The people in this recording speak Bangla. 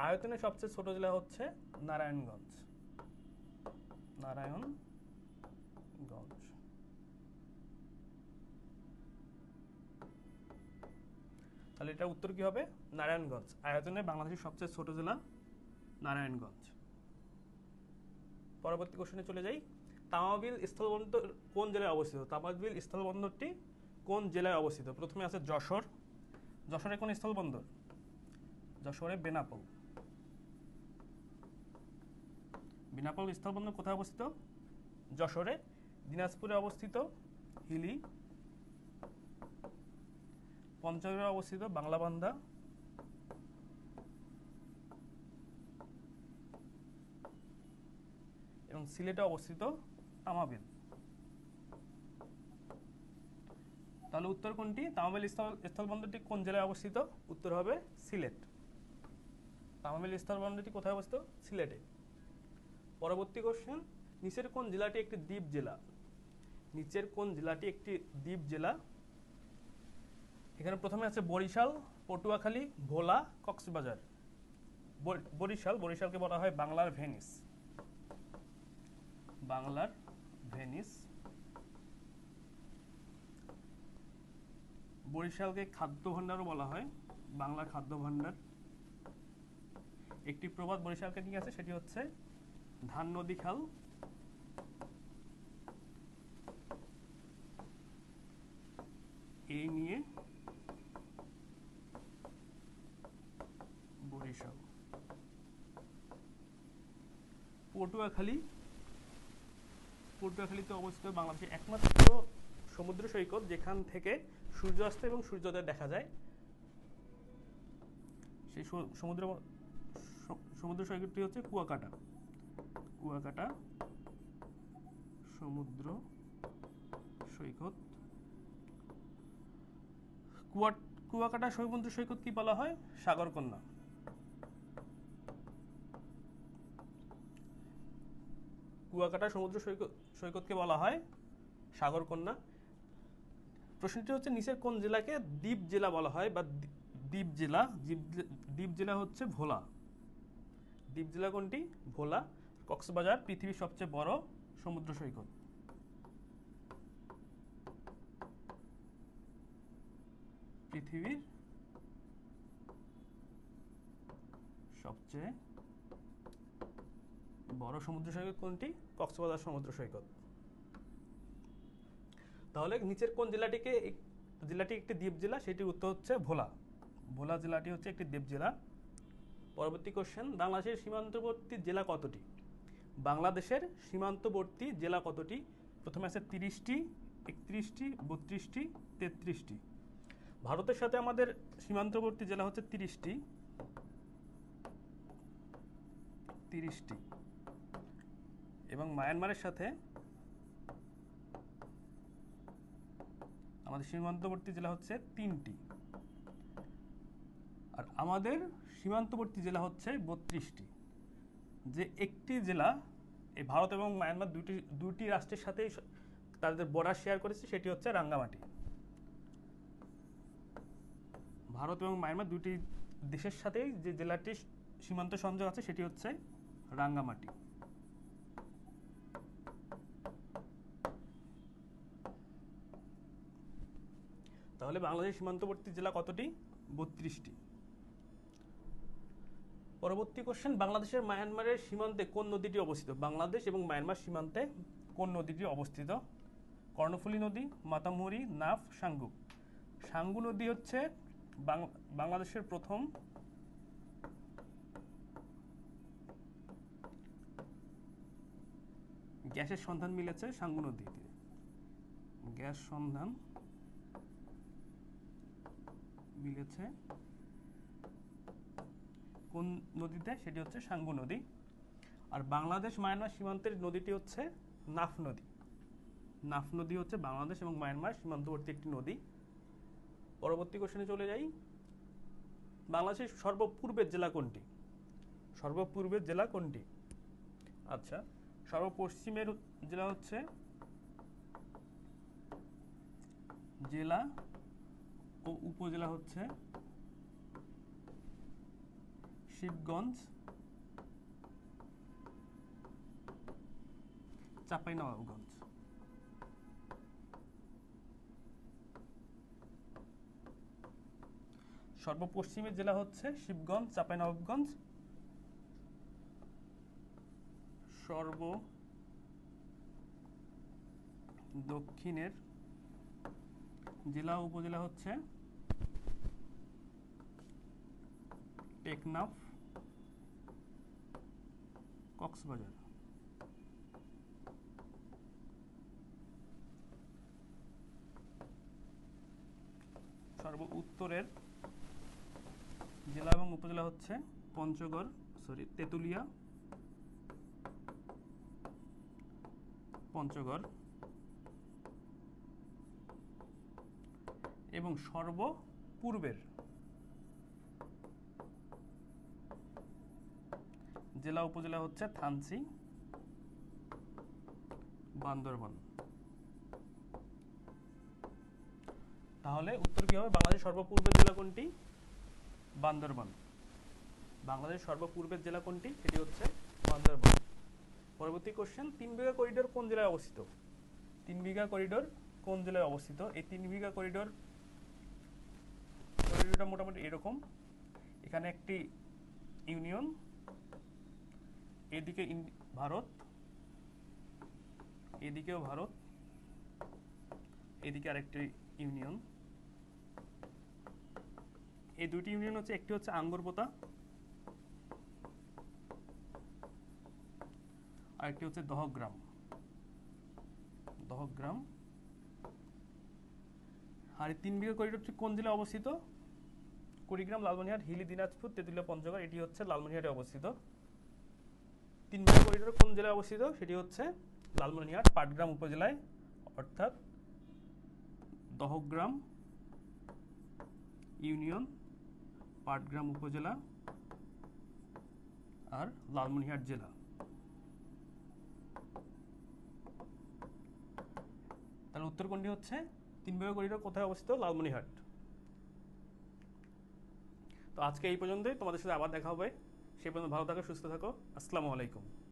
আয়তনে সবচেয়ে ছোট জেলা হচ্ছে নারায়ণগঞ্জ। নারায়ণগঞ্জ। তাহলে এটা উত্তর কি হবে? নারায়ণগঞ্জ। আয়তনে বাংলাদেশের সবচেয়ে ছোট জেলা নারায়ণগঞ্জ। পরবর্তী কোশ্চেনে চলে যাই। তামাবিল স্থলবন্দর কোন জেলায় অবস্থিত? তামাবিল স্থলবন্দরটি কোন জেলায় অবস্থিত? প্রথমে আছে যশোর। যশোরে কোন স্থলবন্দর? যশোরে বেনাপোল। বেনাপোল স্থলবন্দর কোথায় অবস্থিত? যশোরে। দিনাজপুরে অবস্থিত হিলি। পঞ্চগড়ে অবস্থিত বাংলাবান্ধা। এবং সিলেটে অবস্থিত তামাবিল। তাহলে উত্তর কোনটি? তামাবিল স্থলবন্দরটি কোন জেলায় অবস্থিত? উত্তর হবে সিলেট। তামাবিল স্থলবন্দরটি কোথায় অবস্থিত? সিলেটে। পরবর্তী কোশ্চেন, নিচের কোন জেলাটি একটি দ্বীপ জেলা? নিচের কোন জেলাটি একটি দ্বীপ জেলা? এখানে প্রথমে আছে বরিশাল, পটুয়াখালী, ভোলা, কক্সবাজার। বরিশালকে বলা হয় বাংলার ভেনিস। বাংলার ভেনিস। বরিশালকে খাদ্য ভাণ্ডারও বলা হয়, বাংলার খাদ্য ভাণ্ডার। একটি প্রবাদ বরিশালকে নিয়ে আছে, সেটি হচ্ছে ধান নদী খাল। এই নিয়ে বরিশাল। পটুয়াখালীতে অবস্থিত বাংলাদেশের একমাত্র সমুদ্র সৈকত যেখান থেকে সূর্যাস্ত এবং সূর্যোদয় দেখা যায়। সেই সমুদ্র সৈকতটি হচ্ছে কুয়াকাটা। কুয়াকাটা সমুদ্র সৈকত। কুয়াকাটা সমুদ্র সৈকত কি বলা হয়? সাগরকন্যা। কুয়াকাটা সমুদ্র সৈকতকে বলা হয় সাগরকন্যা। প্রশ্নটি হচ্ছে নিচের কোন জেলাকে দ্বীপ জেলা বলা হয় বা দ্বীপ জেলা? দ্বীপ জেলা হচ্ছে ভোলা। দ্বীপ জেলা কোনটি? ভোলা। কক্সবাজার পৃথিবীর সবচেয়ে বড় সমুদ্র সৈকত। পৃথিবীর সবচেয়ে বড় সমুদ্র সৈকত কোনটি? কক্সবাজার সমুদ্র সৈকত। তাহলে নিচের কোন জেলাটি একটি দ্বীপ জেলা? সেটির উত্তর হচ্ছে ভোলা। ভোলা জেলাটি হচ্ছে একটি দ্বীপ জেলা। পরবর্তী কোশ্চেন, বাংলাদেশের সীমান্তবর্তী জেলা কতটি? বাংলাদেশের সীমান্তবর্তী জেলা কতটি? প্রথমে আছে 30টি, 31টি, 32টি, 33টি। ভারতের সাথে আমাদের সীমান্তবর্তী জেলা হচ্ছে 30টি। এবং মায়ানমারের সাথে আমাদের সীমান্তবর্তী জেলা হচ্ছে 3টি। আর আমাদের সীমান্তবর্তী জেলা হচ্ছে 32টি। যে একটি জেলা এই ভারত এবং মায়ানমার দুটি রাষ্ট্রের সাথেই তাদের বর্ডার শেয়ার করেছে, সেটি হচ্ছে রাঙ্গামাটি। ভারত এবং মায়ানমার দুটি দেশের সাথেই যে জেলাটি সীমান্ত সংযোগ আছে সেটি হচ্ছে রাঙ্গামাটি। তাহলে বাংলাদেশের সীমান্তবর্তী জেলা কতটি? 32টি। পরবর্তী কোশ্চেন, বাংলাদেশের মায়ানমারের সীমান্তে কোন নদীটি অবস্থিত? বাংলাদেশ এবং মায়ানমার সীমান্তে কোন নদীটি অবস্থিত? কর্ণফুলী নদী, মাতামুহুরী, নাফ, সাঙ্গু। সাঙ্গু নদী হচ্ছে বাংলাদেশের প্রথম গ্যাসের সন্ধান মিলেছে সাঙ্গু নদীতে। গ্যাস সন্ধান মিলেছে কোন নদীতে? সেটি হচ্ছে সাঙ্গু নদী। আর বাংলাদেশ মায়ানমার সীমান্তের নদীটি হচ্ছে নাফ নদী। নাফ নদী হচ্ছে বাংলাদেশ এবং মায়ানমার সীমান্তবর্তী একটি নদী। পরবর্তী কোশ্চেনে চলে যাই। বাংলাদেশের সর্বপূর্বের জেলা কোনটি? সর্বপূর্বের জেলা কোনটি? আচ্ছা, সর্বপশ্চিমের জেলা হচ্ছে জেলা ও উপজেলা হচ্ছে শিবগঞ্জ, চাঁপাইনবাবগঞ্জ। সর্বপশ্চিমের জেলা হচ্ছে শিবগঞ্জ, চাঁপাইনবাবগঞ্জ। সর্ব দক্ষিণের জেলা উপজেলা হচ্ছে টেকনাফ, কক্সবাজার। সর্ব উত্তরের জেলা এবং উপজেলা হচ্ছে তেঁতুলিয়া, পঞ্চগড় এবং সর্বপূর্বের জেলা উপজেলা হচ্ছে থানচি, বান্দরবান। তাহলে উত্তর কি হবে? বাংলাদেশের সর্বপূর্বের জেলা কোনটি? বান্দরবান। বাংলাদেশের সর্বপূর্বের জেলা কোনটি? সেটি হচ্ছে বান্দরবান। পরবর্তী কোশ্চেন, 3 বিঘা করিডোর কোন জেলায় অবস্থিত? 3 বিঘা করিডোর কোন জেলায় অবস্থিত? এই 3 বিঘা করিডোরটা মোটামুটি এরকম। এখানে একটি ইউনিয়ন, এদিকে ভারত, এদিকেও ভারত, এদিকে আরেকটি ইউনিয়ন। এই দুটি ইউনিয়ন হচ্ছে, একটি হচ্ছে আঙ্গুরপোতা, আরেকটি হচ্ছে দহগ্রাম। আর এই 3 বিঘা করিডোরটি কোন জেলায় অবস্থিত? কুড়িগ্রাম, লালমনিরহাট, হিলি, দিনাজপুর, তেঁতুলিয়া, পঞ্চগড়। এটি হচ্ছে লালমনিরহাটে অবস্থিত। 3 বিঘা করিডোর কোন জেলায় অবস্থিত? সেটি হচ্ছে লালমনিরহাট, পাটগ্রাম উপজেলায়, অর্থাৎ দহগ্রাম ইউনিয়ন, পাটগ্রাম উপজেলা আর লালমনিরহাট জেলা। তাহলে উত্তর কোনটি হচ্ছে? 3 বিঘা করিডোর কোথায় অবস্থিত? লালমনিরহাট। তো আজকে এই পর্যন্তই, তোমাদের সাথে আবার দেখা হবে। সেই পর্যন্ত ভালো থাকো, সুস্থ থাকো। আসসালামু আলাইকুম।